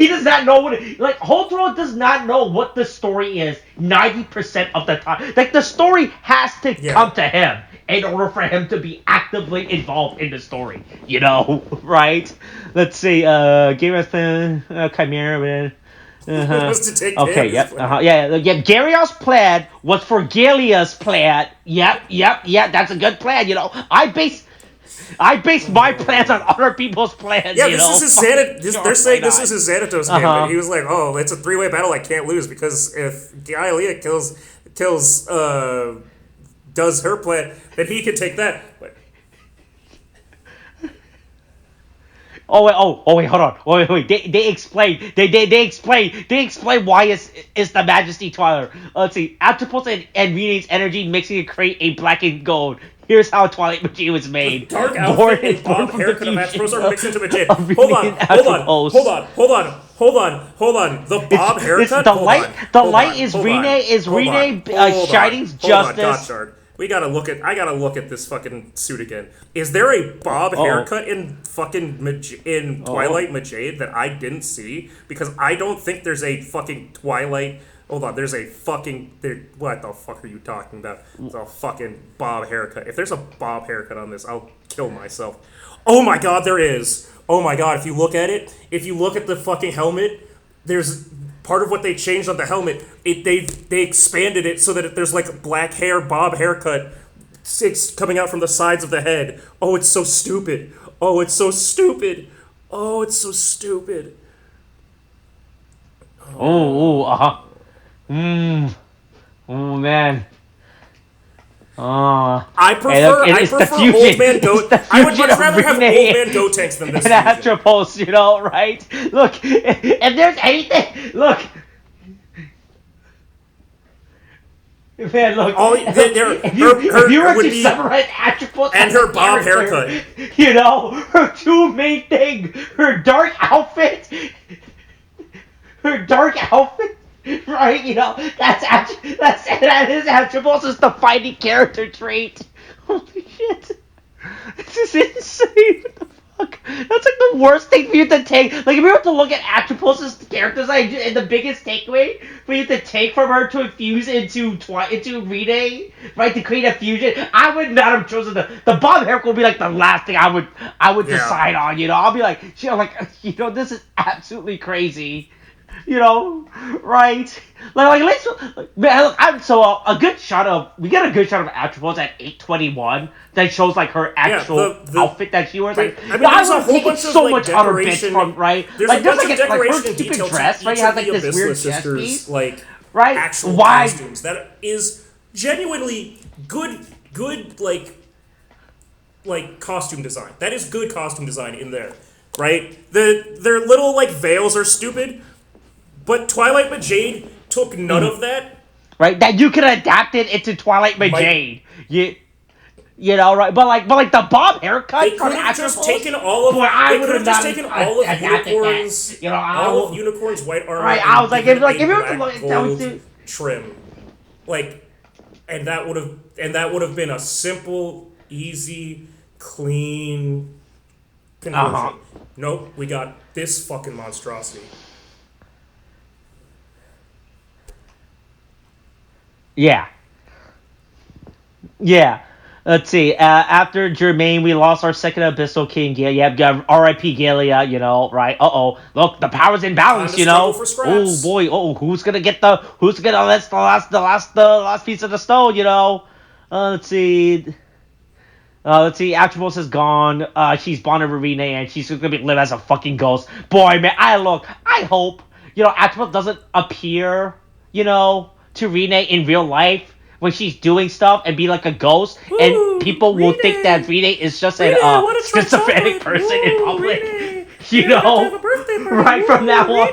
does not know what Hotaro does not know what the story is 90% of the time. Like the story has to come to him in order for him to be actively involved in the story, right? Let's see, Game of Chimera, man. Okay, yep, yeah. Gario's plan was for Galia's plan. Yep, that's a good plan, I base my plans on other people's plans. Yeah, this is his they're saying this is his Xanatos game, and he was like, "Oh, it's a 3-way battle. I can't lose because if Gaia does her plan, then he can take that." Oh wait, hold on. Wait. They explain why it's the Majesty Twilight. Let's see. Octopus and Rene's energy mixing to create a black and gold. Here's how Twilight Machine was made. Dark outfit and bob haircut of Astros are mixed into Machine. Hold on. The bob haircut? The light is Rene Shining's Justice. Gotchard. I gotta look at this fucking suit again. Is there a bob haircut in fucking Twilight Majade that I didn't see? Because I don't think there's a fucking Twilight. Hold on, there's a fucking. What the fuck are you talking about? It's a fucking bob haircut. If there's a bob haircut on this, I'll kill myself. Oh my god, there is. Oh my god, if you look at the fucking helmet, there's. Part of what they changed on the helmet, they expanded it so that there's like black hair bob haircut coming out from the sides of the head. Oh, it's so stupid. Oh, Oh man. I prefer old man goat. I would much rather have old man goat tanks than this. And Atropos, right? Look, if there's anything, look. Man, look. If you were to summarize Atropos and her bob haircut, her two main things, her dark outfit. Right, that is Atropos' defining character trait. Holy shit. This is insane. What the fuck? That's like the worst thing for you to take. Like, if you were to look at Atropos' characters, and the biggest takeaway for you to take from her to infuse into Rene, right, to create a fusion, I would not have chosen the bob haircut would be like the last thing I would decide on, I'll be like, this is absolutely crazy. Right? A good shot of Atropos at 8:21 that shows like her actual outfit that she wears. Like, I mean, there's a whole bunch of so much on her bitch from, right? There's a bunch of her decoration stupid detail dress, to right? each Has of like the this weird Abyssal chest piece. sisters, like right? actual Why? costumes. That is genuinely good like costume design. That is good costume design in there, right? Their little like veils are stupid, but Twilight but Jade took none of that. Right, that you could adapt it into Twilight but Jade. You know, right? But like the bob haircut. They could have just taken all of. They could have just taken all of Unicorn's. You know, all of Unicorn's white armor. Right, I was like, if you were to look, gold trim, like, and that would have been a simple, easy, clean conversion. Nope, we got this fucking monstrosity. Yeah. Let's see. After Jermaine, we lost our second Abyssal King. Yeah, got R.I.P. Galia. You know, right? Look, the power's in balance. You know. Oh boy. Who's gonna get the last piece of the stone? You know. Let's see. Atropos is gone. She's bonded with Rene, and she's gonna live as a fucking ghost. Boy, man. I hope Atropos doesn't appear. To Rene in real life when she's doing stuff and be like a ghost, and people will think that Rene is just a schizophrenic person in public. Right from now on.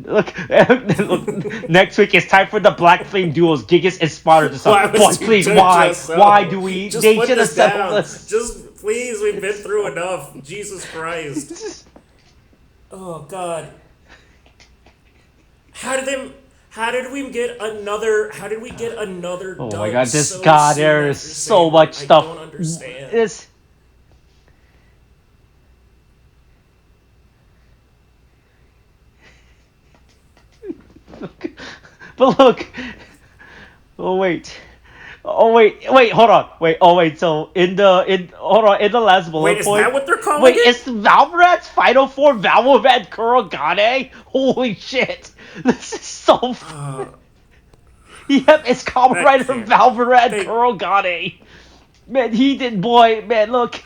Look, next week it's time for the Black Flame duels. Gigas and Spotter to start. Boy, please, why do we? Just they should have settled this. Just please, we've been through enough. Jesus Christ. Oh God. How did we get another? Oh my God! There is so much stuff. I don't understand. But look. Oh wait, hold on. So in the last bullet point. Wait, is that what they're calling Wait, it? it's Valverat's final form, Valverat Kurogane? Holy shit. This is so Yep, it's Kamen Rider Valverat Kurogane. Man, look.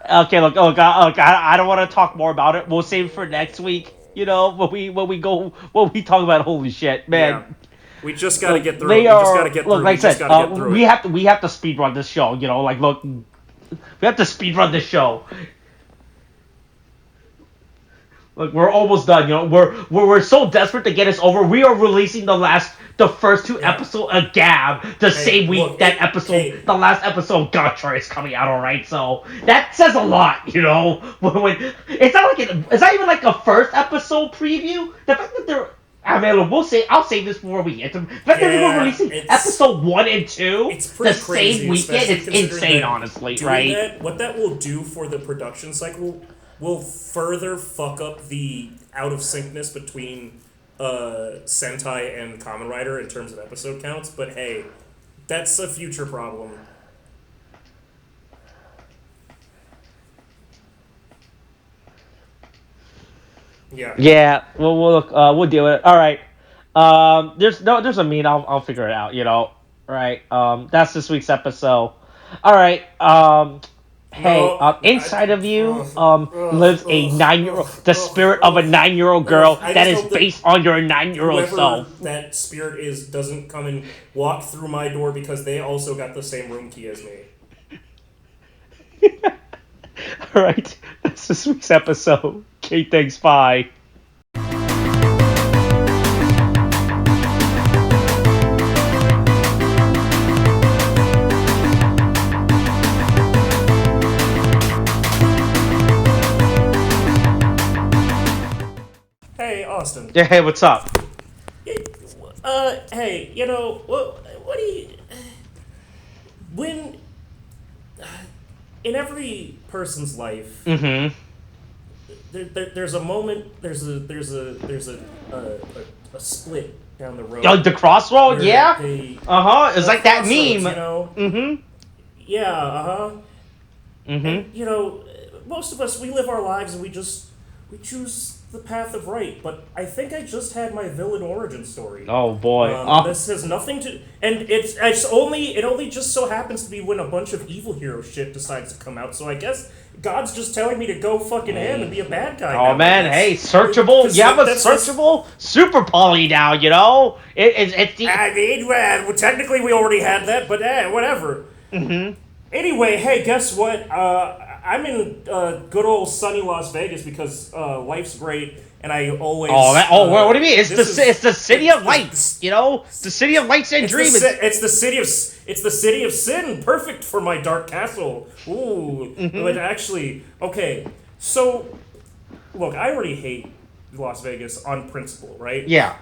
Okay, look, I don't want to talk more about it. We'll save it for next week. When we talk about holy shit, man. Yeah. We just gotta get through. We have to speed run this show. We have to speed run this show. Look, we're almost done. We're so desperate to get this over. We are releasing the first two episodes of Gab the same week the last episode of Gotchard is coming out. All right, so that says a lot. When it's not even like a first episode preview. The fact that they're I'll say this before we get to. The fact that we're releasing episode 1 and 2 the same weekend, it's insane, honestly, right? What that will do for the production cycle will further fuck up the out of syncness between Sentai and Kamen Rider in terms of episode counts. But hey, that's a future problem. Yeah. Yeah. We'll deal with it. All right. There's a mean. I'll figure it out. Right. That's this week's episode. All right. Inside of you lives a 9-year-old, the spirit of a 9-year-old girl that is based on your 9-year-old self. That spirit doesn't come and walk through my door because they also got the same room key as me. All right, that's this week's episode. Okay, thanks. Bye. Hey, Austin. Yeah, hey, what's up? Hey, what do you... When... In every person's life, there's a moment, there's a split down the road. Oh, the crossroad, yeah? It's like that meme. Yeah, And, most of us, we live our lives and we choose the path of right, but I think I just had my villain origin story. Oh boy. This has nothing to, and it only just so happens to be when a bunch of evil hero shit decides to come out. So I guess God's just telling me to go fucking ham and be a bad guy. Oh man, hey, searchable. You have a searchable super poly now. You know, it's the. I mean, well, technically we already had that, but whatever. Mm-hmm. Anyway, hey, guess what? I'm in good old sunny Las Vegas because life's great, and I always. What do you mean? It's the city of lights. You know, the city of lights and dreams. It's the city of sin, perfect for my dark castle. Ooh, but actually, okay. So, look, I already hate Las Vegas on principle, right? Yeah.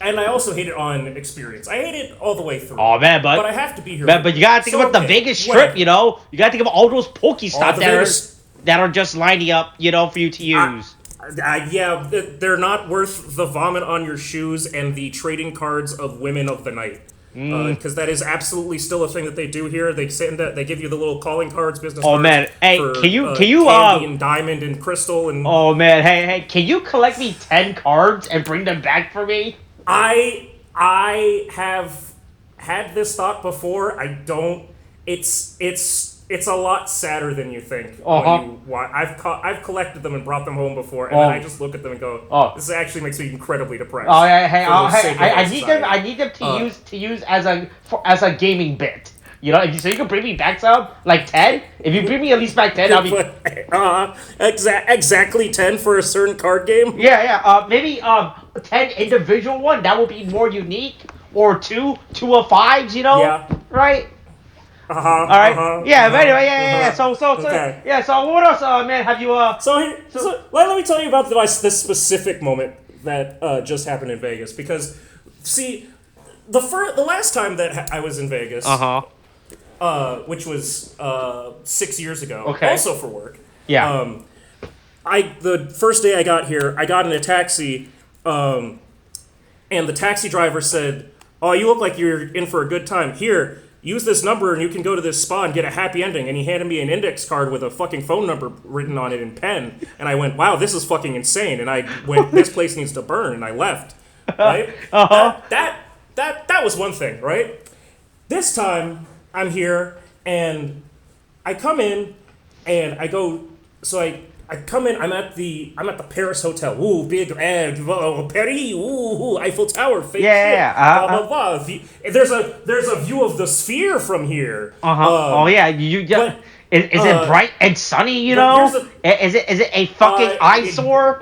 And I also hate it on experience. I hate it all the way through. Oh man, but I have to be here. But you gotta think about the Vegas Strip, you know. You gotta think about all those Pokestops that are just lining up, you know, for you to use. Yeah, they're not worth the vomit on your shoes and the trading cards of women of the night. Because that is absolutely still a thing that they do here. They give you the little calling cards, business. Oh cards man, hey, for, can you candy and diamond and crystal and. Oh man, hey, can you collect me 10 cards and bring them back for me? I have had this thought before. I don't. It's a lot sadder than you think. I've collected them and brought them home before, and then I just look at them and go, "This actually makes me incredibly depressed." Oh yeah, I need them to use as a gaming bit. You know, so you can bring me back some, like 10? If you bring me at least back 10, I'll be... exactly 10 for a certain card game? Yeah, maybe 10 individual one, that would be more unique. Or two of fives, you know? Yeah. Right? Alright. But anyway, yeah. So what else, man, have you, So let me tell you about this specific moment that just happened in Vegas. Because, see, the last time that I was in Vegas... which was 6 years ago, also for work. Yeah. The first day I got here, I got in a taxi, and the taxi driver said, "Oh, you look like you're in for a good time. Here, use this number and you can go to this spa and get a happy ending." And he handed me an index card with a fucking phone number written on it in pen. And I went, "Wow, this is fucking insane." And I went, "This place needs to burn," and I left. Right? That was one thing, right? This time, I'm here, and I come in, and I go, so I come in, I'm at the Paris Hotel. Ooh, big, Paris, ooh, Eiffel Tower, fake shit, blah, blah, blah. There's a view of the sphere from here. Is it bright and sunny, you know? Is it a fucking eyesore?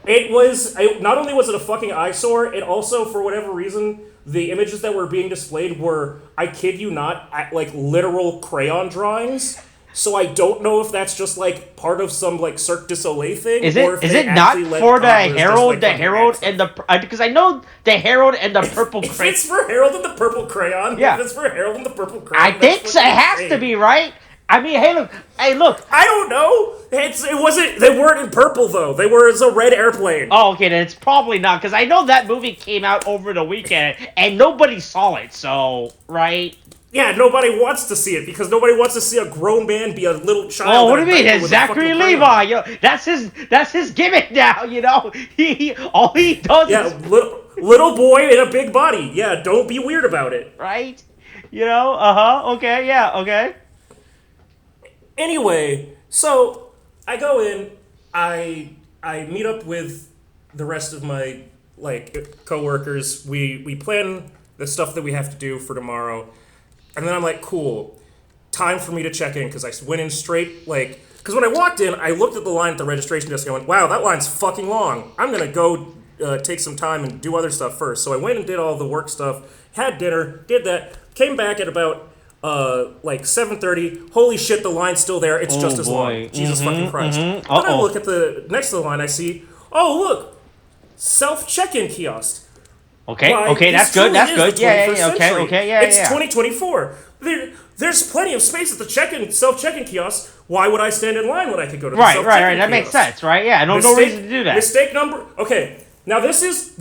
It was, not only was it a fucking eyesore, it also, for whatever reason, the images that were being displayed were, I kid you not, like literal crayon drawings. So I don't know if that's just like part of some like Cirque du Soleil thing. Is it not for the Herald, and the because I know the Herald and the purple crayon. If it's for Herald and the purple crayon, yeah. If it's for Herald and the purple crayon, I think so, it has to be, right? I mean, hey look. I don't know. It wasn't. They weren't in purple though. They were as a red airplane. Oh, okay, then it's probably not, because I know that movie came out over the weekend and nobody saw it. So, right? Yeah, nobody wants to see it because nobody wants to see a grown man be a little child. Oh, what do you mean? It's Zachary Levi. You know, that's his gimmick now. You know, all he does is little boy in a big body. Yeah, don't be weird about it. Right? You know. Okay. Yeah. Okay. Anyway, so I go in, I meet up with the rest of my coworkers. We plan the stuff that we have to do for tomorrow, and then I'm like, cool, time for me to check in because I went in straight because when I walked in, I looked at the line at the registration desk and I went, wow, that line's fucking long. I'm gonna go take some time and do other stuff first. So I went and did all the work stuff, had dinner, did that, came back at about 7:30. Holy shit, the line's still there. It's just as long. Jesus fucking Christ. Then I look at the next to the line. I see, oh look, self check-in kiosk. Okay, that's good. That's good. Yeah. It's 2024. There's plenty of space at the self check-in kiosk. Why would I stand in line when I could go to the self check-in Right. That makes sense, right? Yeah, no reason to do that. Mistake number. Okay, now this is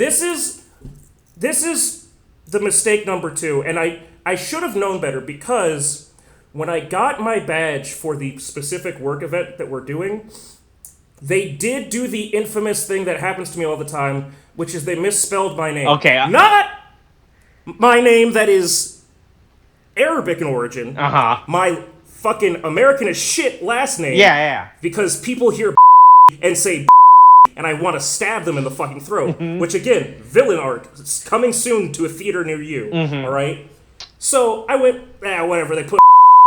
the mistake number 2, and I should have known better because when I got my badge for the specific work event that we're doing, they did do the infamous thing that happens to me all the time, which is they misspelled my name. Okay. Not my name that is Arabic in origin. My fucking American as shit last name. Yeah. Because people hear and say and I want to stab them in the fucking throat. Which again, villain arc, coming soon to a theater near you. All right. So I went, whatever. They put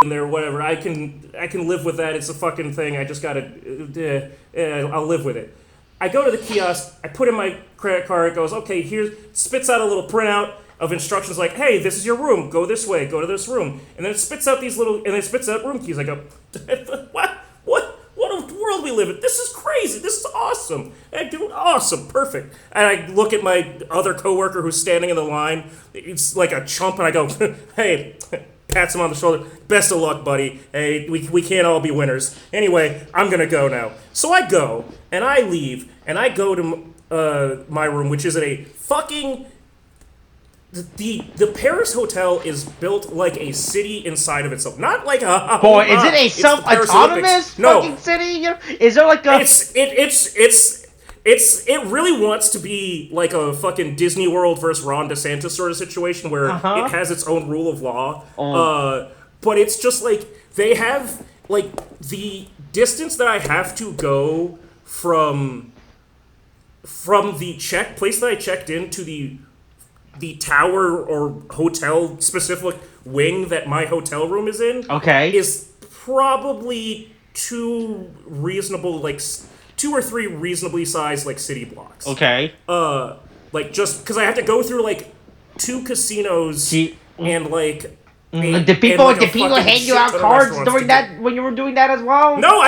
in there, whatever. I can live with that. It's a fucking thing. I just gotta, I'll live with it. I go to the kiosk. I put in my credit card. It goes, okay. Here, spits out a little printout of instructions like, hey, this is your room. Go this way. Go to this room. And then it spits out these little, and then it spits out room keys. I go, What a world we live in. This is crazy. This is awesome. Awesome. Perfect. And I look at my other coworker who's standing in the line. It's like a chump, and I go, hey, pats him on the shoulder. Best of luck, buddy. Hey, we can't all be winners. Anyway, I'm going to go now. So I go, and I leave, and I go to my room, which is at a fucking... The Paris Hotel is built like a city inside of itself. Not like a... Boy, is it a self-autonomous fucking city? You know? Is there like a... It really wants to be like a fucking Disney World versus Ron DeSantis sort of situation where it has its own rule of law. But it's just like, they have, like, the distance that I have to go from the place that I checked in to the tower or hotel specific wing that my hotel room is in is probably two or three reasonably sized like city blocks. Like just because I have to go through like 2 casinos and like did people hand you out cards during that when you were doing that as well? No,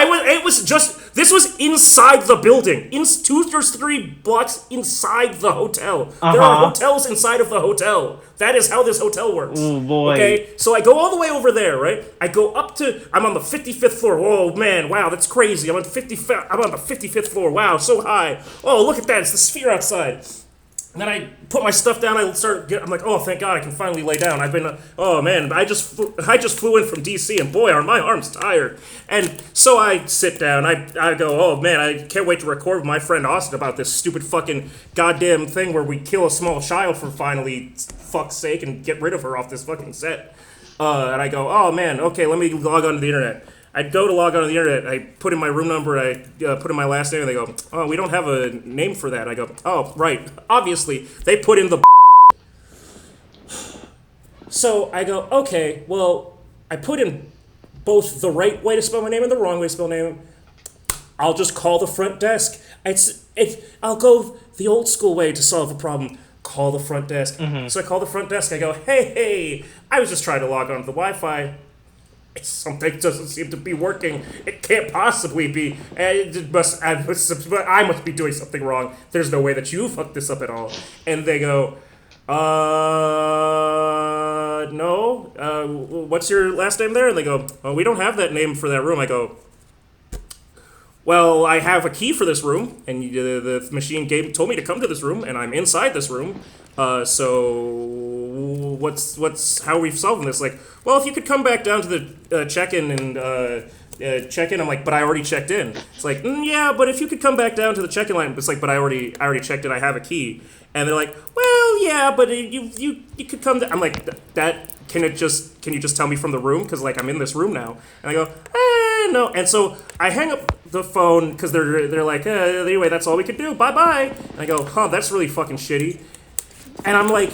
this was inside the building. 2 or 3 blocks inside the hotel. There are hotels inside of the hotel. That is how this hotel works. Oh boy. Okay? So I go all the way over there, right? I'm on the 55th floor. Oh man, wow, that's crazy. I'm on the 55th floor. Wow, so high. Oh, look at that. It's the sphere outside. And then I put my stuff down. I'm like, oh, thank God, I can finally lay down. Oh man, I just flew in from DC, and boy, are my arms tired. And so I sit down. I go, oh man, I can't wait to record with my friend Austin about this stupid fucking goddamn thing where we kill a small child for finally, fuck's sake, and get rid of her off this fucking set. And I go, oh man, okay, let me log on to the internet. I go to log on to the internet, I put in my room number, I put in my last name, and they go, oh, we don't have a name for that. I go, oh, right. Obviously, they put in the So I go, okay, well, I put in both the right way to spell my name and the wrong way to spell my name. I'll just call the front desk. I'll go the old school way to solve a problem. Call the front desk. So I call the front desk, I go, hey, I was just trying to log on to the Wi-Fi. Something doesn't seem to be working. It can't possibly be. I must be doing something wrong. There's no way that you fucked this up at all. And they go, no. What's your last name there? And they go, oh, we don't have that name for that room. I go, well, I have a key for this room, and the machine told me to come to this room, and I'm inside this room. So how are we solving this? Like, well, if you could come back down to the check-in and check in. I'm like, but I already checked in. It's like, yeah, but if you could come back down to the check-in line. It's like, but I already checked in. I have a key. And they're like, well, yeah, but you could come. I'm like, that. Can you just tell me from the room? Because like I'm in this room now. And I go, no. And so I hang up the phone because they're like, anyway, that's all we could do. Bye bye. And I go, that's really fucking shitty. And I'm like,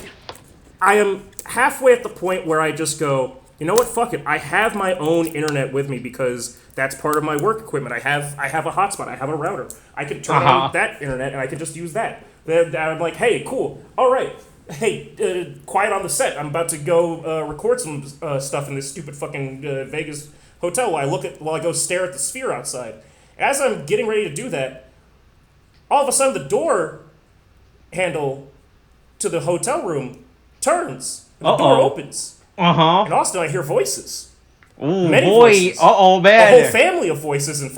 I am halfway at the point where I just go, you know what, fuck it. I have my own internet with me because that's part of my work equipment. I have a hotspot. I have a router. I can turn on that internet and I can just use that. Then I'm like, hey, cool. All right. Hey, quiet on the set. I'm about to go record some stuff in this stupid fucking Vegas hotel while I go stare at the sphere outside. As I'm getting ready to do that, all of a sudden the door handle to the hotel room turns. And the door opens. And Austin, I hear voices. Ooh, many boy. Voices. Man. A whole family of voices, in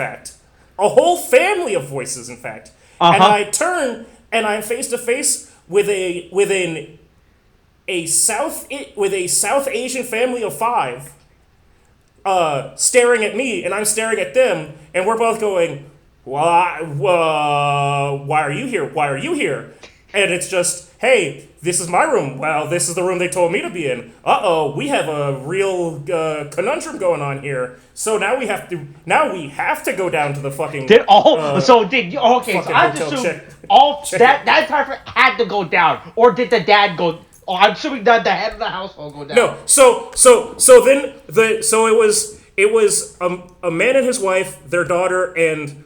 fact. And I turn, and I'm face to face with a South Asian family of 5, staring at me, and I'm staring at them, and we're both going, why are you here? Why are you here? And it's just, hey, this is my room. Well, this is the room they told me to be in. We have a real conundrum going on here. So now we have to go down to the fucking. So I just assume that entire had to go down, or did the dad go? Oh, I'm assuming that the head of the household go down. No, so it was a man and his wife, their daughter, and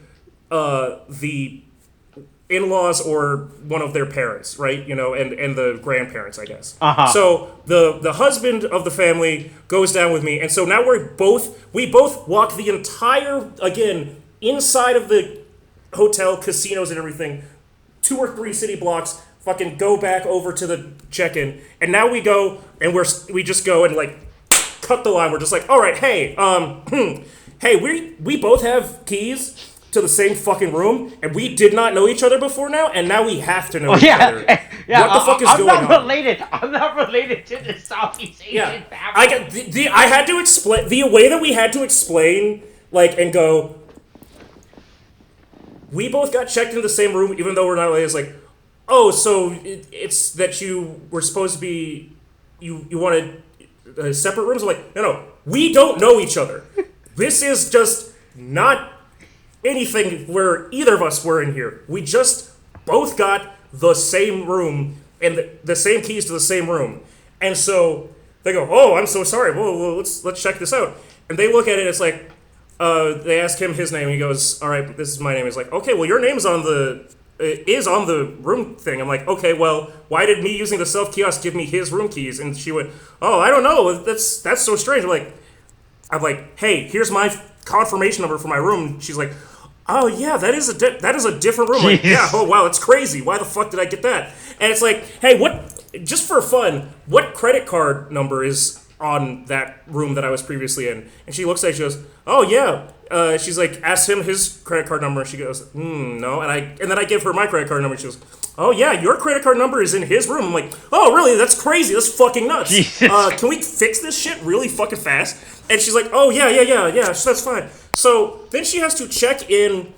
the in-laws or one of their parents, right? You know, and the grandparents, I guess. So the husband of the family goes down with me, and so now we both walk the entire, again, inside of the hotel, casinos and everything, 2 or 3 city blocks, fucking go back over to the check-in, and now we go and we just go and like cut the line. We're just like, all right, hey, hey, we both have keys to the same fucking room, and we did not know each other before now, and now we have to know each other. Yeah, what the fuck is going on? I'm not related to the Southeast Asian family. I had to explain the way that we had to explain, like, and go. We both got checked in the same room, even though we're not related. It's like, oh, so it's that you were supposed to be, you wanted separate rooms. I'm like, no, we don't know each other. This is just not anything where either of us were in here. We just both got the same room and the same keys to the same room. And so they go, oh, I'm so sorry. Well, let's check this out. And they look at it. It's like, they ask him his name. He goes, all right, this is my name. He's like, okay, well, your name's on the room thing. I'm like, okay, well, why did me using the self kiosk give me his room keys? And she went, oh, I don't know. That's so strange. I'm like, hey, here's my confirmation number for my room. She's like, oh yeah, that is a different room. Like, yeah, oh wow, that's crazy. Why the fuck did I get that? And it's like, hey, just for fun, what credit card number is on that room that I was previously in? And she looks at it, she goes, oh yeah. She's like, ask him his credit card number. And she goes, no. And then I give her my credit card number. She goes, oh yeah, your credit card number is in his room. I'm like, oh really? That's crazy. That's fucking nuts. Can we fix this shit really fucking fast? And she's like, oh yeah, that's fine. So then she has to check in.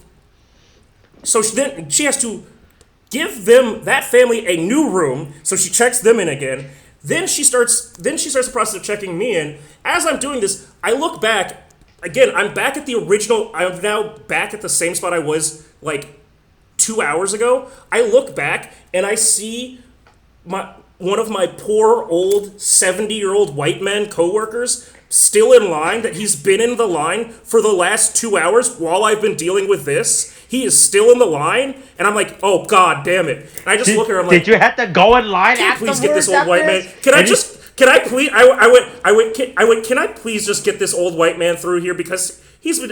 So then she has to give that family a new room. So she checks them in again. Then she starts the process of checking me in. As I'm doing this, I look back. Again, I'm back at the original. I'm now back at the same spot I was like 2 hours ago. I look back and I see one of my poor old 70-year-old white men coworkers still in line, that he's been in the line for the last 2 hours while I've been dealing with this. He is still in the line, and I'm like, oh god damn it. And I just look at her, I'm like, did you have to go in line afterwards? Please get this old white man. Can I please just get this old white man through here, because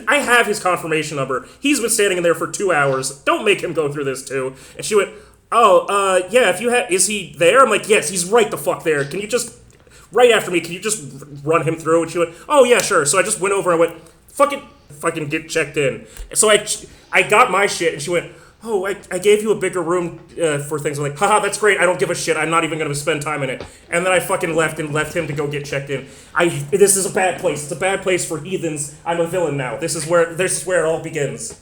I have his confirmation number. He's been standing in there for 2 hours. Don't make him go through this too. And she went, oh, yeah, is he there? I'm like, yes, he's right the fuck there. Can you just, right after me, can you just run him through? And she went, oh yeah, sure. So I just went over and went, fucking get checked in. And so I got my shit, and she went, oh, I gave you a bigger room for things. I'm like, haha, that's great. I don't give a shit. I'm not even going to spend time in it. And then I fucking left him to go get checked in. This is a bad place. It's a bad place for heathens. I'm a villain now. This is where it all begins.